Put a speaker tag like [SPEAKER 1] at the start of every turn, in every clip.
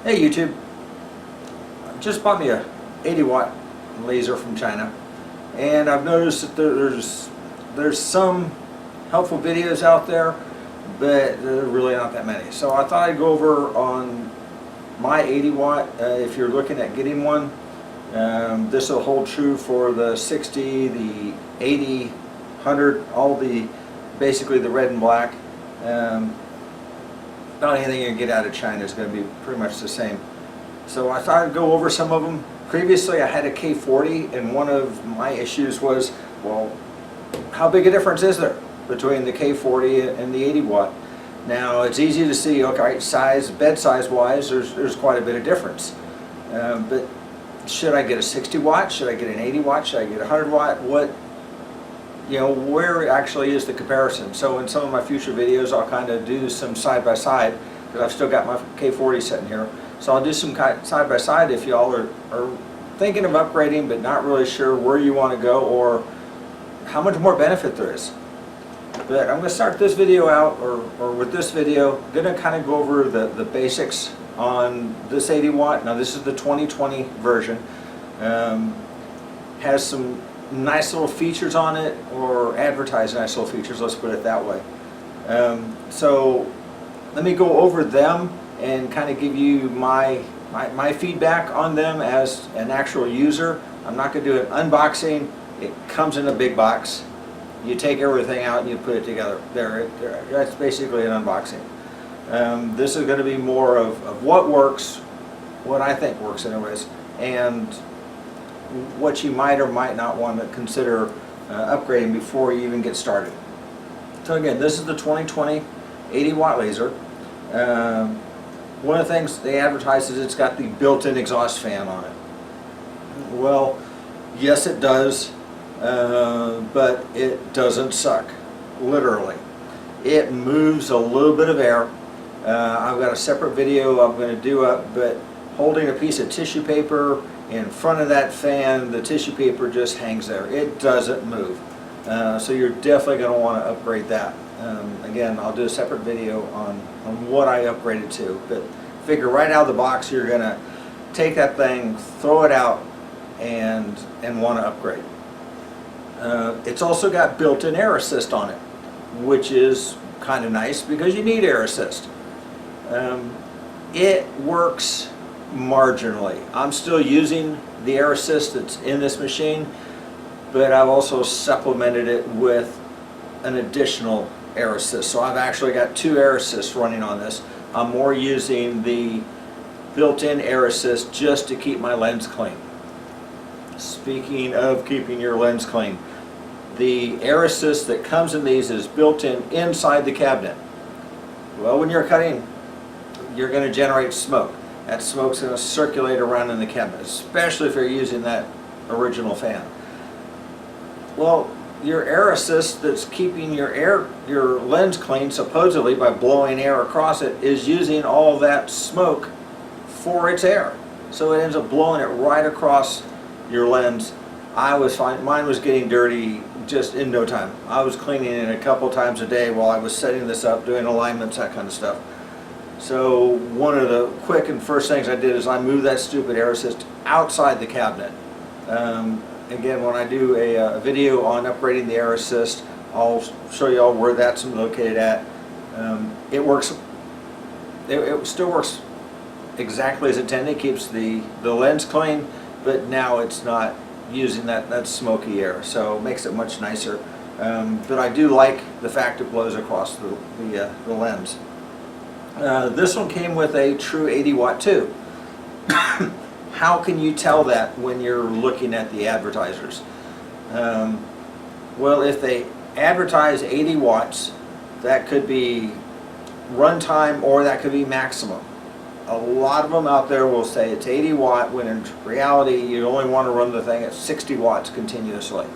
[SPEAKER 1] Hey YouTube, just bought me a 80-watt laser from China, and I've noticed that there's some helpful videos out there, but there are really not that many. So I thought I'd go over on my 80-watt. If you're looking at getting one, this will hold true for the 60, the 80, 100, all the basically the red and black. About anything you can get out of China is going to be pretty much the same. So I thought I'd go over some of them. Previously I had a K40, and one of my issues was, well, how big a difference is there between the K40 and the 80 watt? Now it's easy to see, okay, bed size wise, there's quite a bit of difference. But should I get a 60 watt? Should I get an 80 watt? Should I get a 100 watt? Where actually is the comparison? So in some of my future videos I'll kind of do some side by side, because I've still got my K40 sitting here. So I'll do some side by side if y'all are thinking of upgrading but not really sure where you want to go or how much more benefit there is. But I'm going to start this video out, or with this video, I'm going to kind of go over the basics on this 80 watt. Now this is the 2020 version. Has some nice little features on it, or advertise nice little features, let's put it that way. So let me go over them and kind of give you my feedback on them as an actual user. I'm not going to do an unboxing. It comes in a big box. You take everything out and you put it together. That's basically an unboxing. This is going to be more of what works, what I think works anyways, and what you might or might not want to consider upgrading before you even get started. So again, this is the 2020 80 watt laser. One of the things they advertise is it's got the built-in exhaust fan on it. Well, yes it does, but it doesn't suck, literally. It moves a little bit of air. I've got a separate video I'm going to do up, but holding a piece of tissue paper in front of that fan, the tissue paper just hangs there. It doesn't move. So you're definitely going to want to upgrade that. Again, I'll do a separate video on what I upgraded to, but figure right out of the box you're going to take that thing, throw it out, and want to upgrade. It's also got built-in air assist on it, which is kind of nice because you need air assist. It works marginally. I'm still using the air assist that's in this machine, but I've also supplemented it with an additional air assist. So I've actually got two air assists running on this. I'm more using the built-in air assist just to keep my lens clean. Speaking of keeping your lens clean, the air assist that comes in these is built in inside the cabinet. Well, when you're cutting, you're going to generate smoke. That smoke's going to circulate around in the cabinet, especially if you're using that original fan. Well, your air assist that's keeping your lens clean, supposedly by blowing air across it, is using all that smoke for its air. So it ends up blowing it right across your lens. I was fine. Mine was getting dirty just in no time. I was cleaning it a couple times a day while I was setting this up, doing alignments, that kind of stuff. So one of the quick and first things I did is I moved that stupid air assist outside the cabinet. Again, when I do a video on upgrading the air assist, I'll show you all where that's located at. It works. It still works exactly as intended. It keeps the lens clean, but now it's not using that smoky air, so it makes it much nicer. But I do like the fact it blows across the lens. This one came with a true 80 watt too. How can you tell that when you're looking at the advertisers? Well, if they advertise 80 watts, that could be runtime or that could be maximum. A lot of them out there will say it's 80 watt when in reality you only want to run the thing at 60 watts continuously.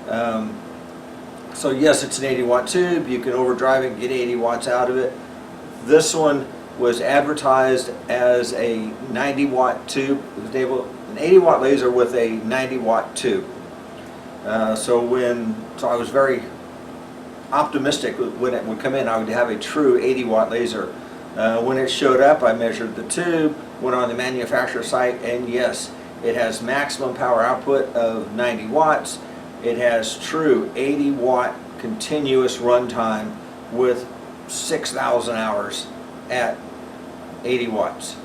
[SPEAKER 1] So yes, it's an 80 watt tube. You can overdrive it and get 80 watts out of it. This one was advertised as a 90 watt tube. It was an 80 watt laser with a 90 watt tube. So I was very optimistic when it would come in. I would have a true 80 watt laser. When it showed up, I measured the tube, went on the manufacturer site, and yes, it has maximum power output of 90 watts. It has true 80 watt continuous runtime with 6,000 hours at 80 watts.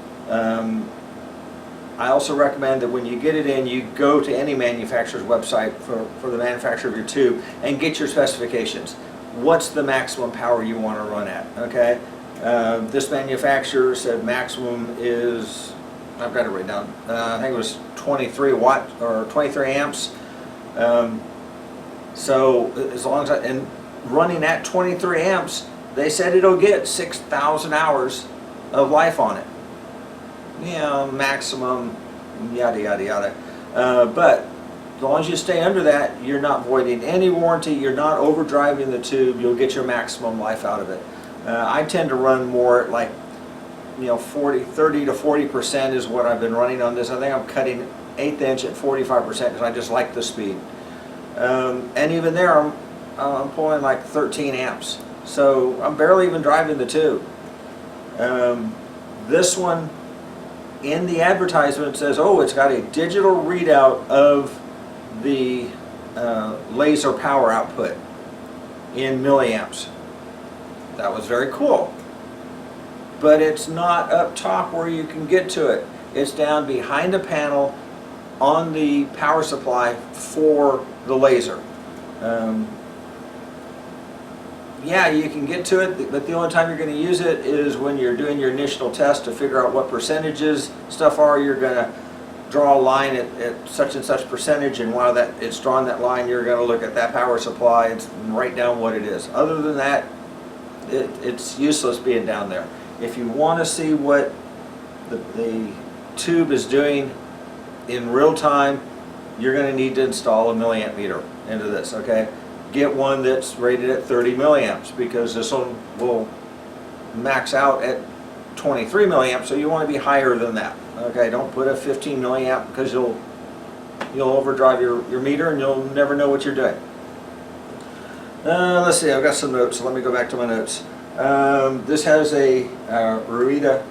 [SPEAKER 1] I also recommend that when you get it in, you go to any manufacturer's website for the manufacturer of your tube and get your specifications. What's the maximum power you want to run at, okay? This manufacturer said maximum is, I've got it written down, I think it was 23 watt or 23 amps. So as long as and running at 23 amps, they said it'll get 6,000 hours of life on it. You know, maximum, yada yada yada. But as long as you stay under that, you're not voiding any warranty, you're not overdriving the tube, you'll get your maximum life out of it. I tend to run more at like, you know, 30 to 40% is what I've been running on this. I think I'm cutting 1/8 inch at 45% because I just like the speed. And even there, I'm pulling like 13 amps. So I'm barely even driving the tube. This one, in the advertisement, says, oh, it's got a digital readout of the laser power output in milliamps. That was very cool. But it's not up top where you can get to it. It's down behind a panel on the power supply for the laser. Yeah, you can get to it, but the only time you're going to use it is when you're doing your initial test to figure out what percentages stuff are. You're going to draw a line at such and such percentage, and while that it's drawn that line, you're going to look at that power supply and write down what it is. Other than that, it's useless being down there. If you want to see what the tube is doing in real time, you're going to need to install a milliamp meter into this, okay? Get one that's rated at 30 milliamps because this one will max out at 23 milliamps, so you want to be higher than that, okay? Don't put a 15 milliamp because you'll overdrive your meter and you'll never know what you're doing. Let's see, I've got some notes, so let me go back to my notes. This has a Ruida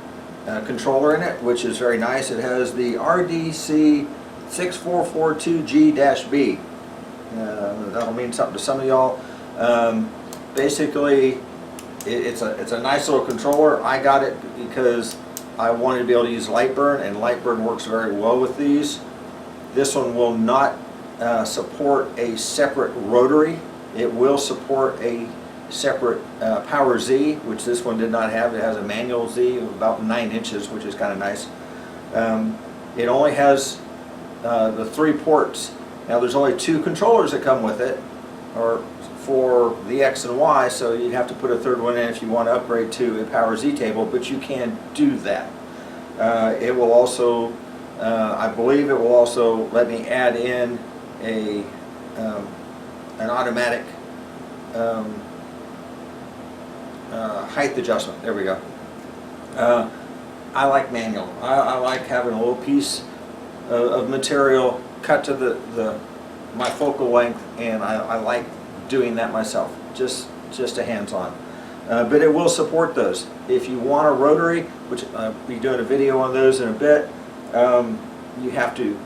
[SPEAKER 1] controller in it, which is very nice. It has the RDC 6442G-B. That'll mean something to some of y'all. Basically, it's a nice little controller. I got it because I wanted to be able to use Lightburn, and Lightburn works very well with these. This one will not support a separate rotary. It will support a separate power Z, which this one did not have. It has a manual Z of about 9 inches, which is kind of nice. It only has the 3 ports. Now there's only 2 controllers that come with it, or for the X and Y, so you'd have to put a 3rd one in if you want to upgrade to a power Z table, but you can do that. It will also, I believe it will also let me add in an automatic height adjustment. There we go. I like manual. I like having a little piece of material cut to my focal length, and I like doing that myself. Just a hands-on. But it will support those. If you want a rotary, which I'll be doing a video on those in a bit, you have to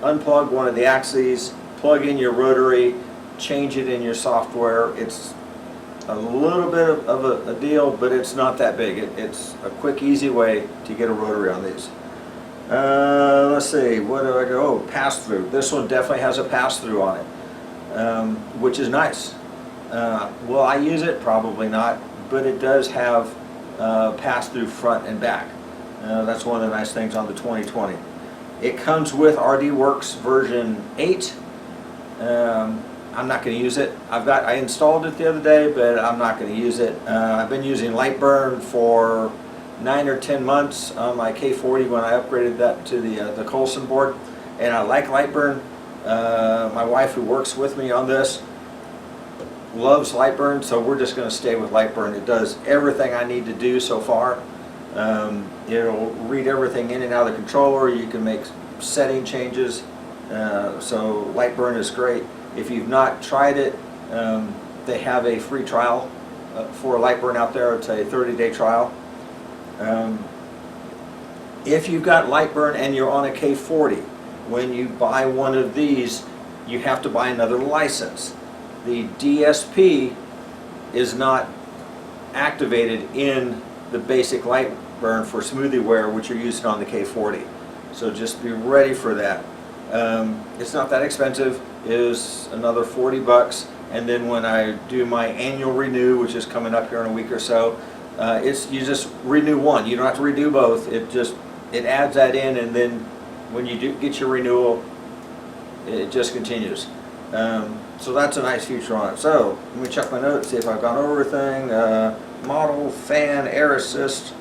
[SPEAKER 1] unplug one of the axes, plug in your rotary, change it in your software. It's a little bit of a deal, but it's not that big. It's a quick, easy way to get a rotary on these. Let's see, what do I go? Oh, pass-through. This one definitely has a pass-through on it, which is nice. Will I use it? Probably not, but it does have pass-through front and back. That's one of the nice things on the 2020. It comes with RDWorks version 8. I'm not going to use it. I installed it the other day, but I'm not going to use it. I've been using Lightburn for 9 or 10 months on my K40 when I upgraded that to the Colson board, and I like Lightburn. My wife, who works with me on this, loves Lightburn, so we're just going to stay with Lightburn. It does everything I need to do so far. It'll read everything in and out of the controller. You can make setting changes, so Lightburn is great. If you've not tried it, they have a free trial for Lightburn out there. It's a 30-day trial. If you've got light burn and you're on a K40, when you buy one of these, you have to buy another license. The DSP is not activated in the basic light burn for smoothie wear, which you're using on the K40. So just be ready for that. It's not that expensive. It is another 40 bucks. And then when I do my annual renew, which is coming up here in a week or so, you just renew one. You don't have to redo both. It adds that in, and then when you do get your renewal, it just continues. So that's a nice feature on it. So let me check my notes, see if I've gone over everything. Model, fan, air assist,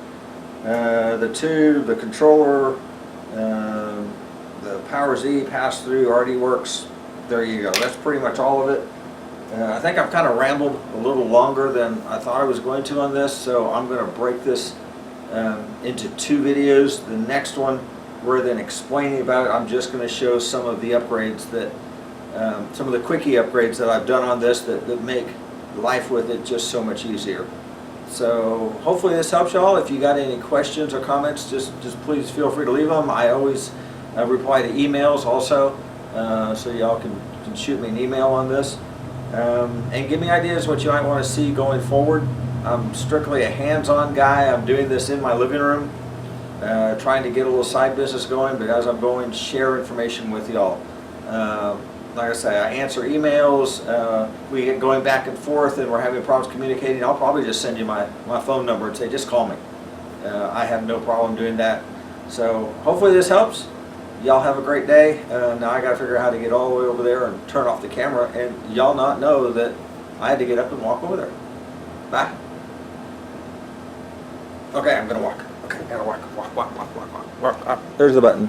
[SPEAKER 1] the tube, the controller, the Power Z pass-through already works. There you go. That's pretty much all of it. I think I've kind of rambled a little longer than I thought I was going to on this, so I'm going to break this into 2 videos. The next one, rather than explaining about it, I'm just going to show some of the upgrades that, some of the quickie upgrades that I've done on this that make life with it just so much easier. So hopefully this helps y'all. If you got any questions or comments, just please feel free to leave them. I always reply to emails also, so y'all can shoot me an email on this. And give me ideas what you might want to see going forward. I'm strictly a hands-on guy. I'm doing this in my living room, trying to get a little side business going, but as I'm going, share information with y'all. Like I say, I answer emails, we get going back and forth and we're having problems communicating. I'll probably just send you my phone number and say, just call me. I have no problem doing that. So hopefully this helps. Y'all have a great day. Now I got to figure out how to get all the way over there and turn off the camera, and y'all not know that I had to get up and walk over there. Bye. Okay, I'm gonna walk. Okay, gotta walk. There's the button.